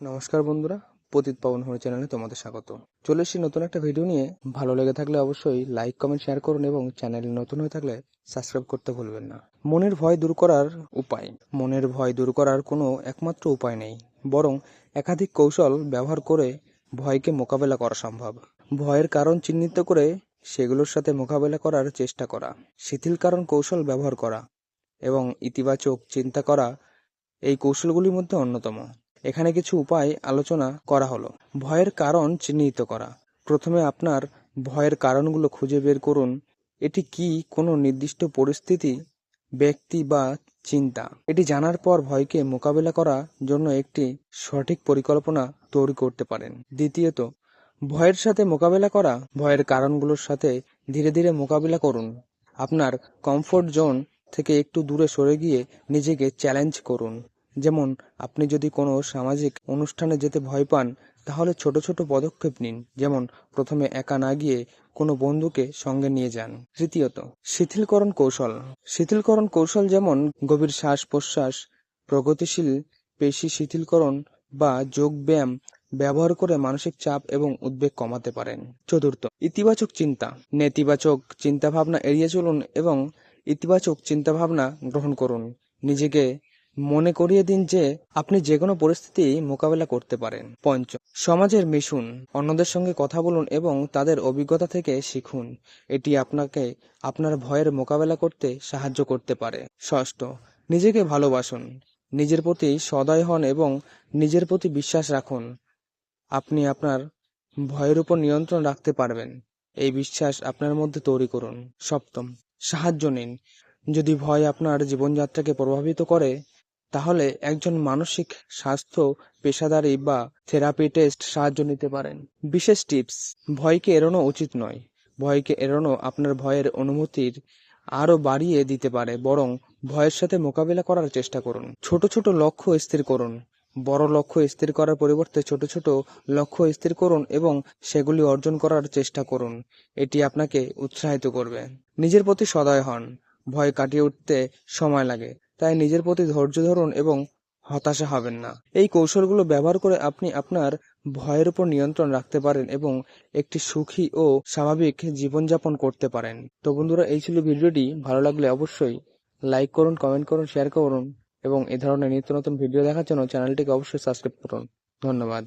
নমস্কার বন্ধুরা, পতিত পাবন হরি চ্যানেলে তোমাদের স্বাগত। চলে এসেছি নতুন একটা ভিডিও নিয়ে। ভালো লেগে থাকলে অবশ্যই লাইক, কমেন্ট, শেয়ার করুন এবং চ্যানেল নতুন হয়ে থাকলে সাবস্ক্রাইব করতে ভুলবেন না। মনের ভয় দূর করার উপায়। মনের ভয় দূর করার কোনো একমাত্র উপায় নেই, বরং একাধিক কৌশল ব্যবহার করে ভয়কে মোকাবেলা করা সম্ভব। ভয়ের কারণ চিহ্নিত করে সেগুলোর সাথে মোকাবেলা করার চেষ্টা করা, শিথিল কারণ কৌশল ব্যবহার করা এবং ইতিবাচক চিন্তা করা এই কৌশলগুলির মধ্যে অন্যতম। এখানে কিছু উপায় আলোচনা করা হলো। ভয়ের কারণ চিহ্নিত করা। প্রথমে আপনার ভয়ের কারণগুলো খুঁজে বের করুন। এটি কি কোনো নির্দিষ্ট পরিস্থিতি, ব্যক্তি বা চিন্তা? এটি জানার পর ভয়কে মোকাবেলা করার জন্য একটি সঠিক পরিকল্পনা তৈরি করতে পারেন। দ্বিতীয়ত, ভয়ের সাথে মোকাবেলা করা। ভয়ের কারণগুলোর সাথে ধীরে ধীরে মোকাবিলা করুন। আপনার কমফোর্ট জোন থেকে একটু দূরে সরে গিয়ে নিজেকে চ্যালেঞ্জ করুন। যেমন, আপনি যদি কোনো সামাজিক অনুষ্ঠানে যেতে ভয় পান, তাহলে ছোট ছোট পদক্ষেপ নিন। যেমন, প্রথমে একা না গিয়ে কোনো বন্ধুকে সঙ্গে নিয়ে যান। তৃতীয়ত, শিথিলকরণ কৌশল। শিথিলকরণ কৌশল যেমন গভীর শ্বাস প্রশ্বাস, প্রগতিশীল পেশি শিথিলকরণ বা যোগ ব্যায়াম ব্যবহার করে মানসিক চাপ এবং উদ্বেগ কমাতে পারেন। চতুর্থ, ইতিবাচক চিন্তা। নেতিবাচক চিন্তাভাবনা এড়িয়ে চলুন এবং ইতিবাচক চিন্তাভাবনা গ্রহণ করুন। নিজেকে মনে করিয়ে দিন যে আপনি যে কোনো পরিস্থিতি মোকাবেলা করতে পারেন। পঞ্চম, সমাজের মিশুন। অন্যদের সঙ্গে কথা বলুন এবং তাদের অভিজ্ঞতা থেকে শিখুন। এটি আপনাকে আপনার ভয়ের মোকাবেলা করতে সাহায্য করতে পারে। ষষ্ঠ, নিজেকে ভালোবাসুন। নিজের প্রতি সদয় হন এবং নিজের প্রতি বিশ্বাস রাখুন। আপনি আপনার ভয়ের উপর নিয়ন্ত্রণ রাখতে পারবেন। এই বিশ্বাস আপনার মধ্যে তৈরি করুন। সপ্তম, সাহায্য নিন। যদি ভয় আপনার জীবনযাত্রাকে প্রভাবিত করে, তাহলে একজন মানসিক স্বাস্থ্য পেশাদারী বা থেরাপিস্ট সাহায্য নিতে পারেন। বিশেষ টিপস: ভয়কে এড়ানো উচিত নয়। ভয়কে এড়ানো আপনার ভয়ের অনুভূতির আরও বাড়িয়ে দিতে পারে, বরং ভয়ের সাথে মোকাবিলা করার চেষ্টা করুন। ছোট ছোট লক্ষ্য স্থির করুন। বড় লক্ষ্য স্থির করার পরিবর্তে ছোট ছোট লক্ষ্য স্থির করুন এবং সেগুলি অর্জন করার চেষ্টা করুন। এটি আপনাকে উৎসাহিত করবে। নিজের প্রতি সদয় হন। ভয় কাটিয়ে উঠতে সময় লাগে, তাই নিজের প্রতি ধৈর্য ধরুন এবং হতাশা হবেন না। এই কৌশলগুলো ব্যবহার করে আপনি আপনার ভয়ের উপর নিয়ন্ত্রণ রাখতে পারেন এবং একটি সুখী ও স্বাভাবিক জীবনযাপন করতে পারেন। তো বন্ধুরা, এই ছিল ভিডিওটি। ভালো লাগলে অবশ্যই লাইক করুন, কমেন্ট করুন, শেয়ার করুন এবং এ ধরনের নিত্য নতুন ভিডিও দেখার জন্য চ্যানেলটিকে অবশ্যই সাবস্ক্রাইব করুন। ধন্যবাদ।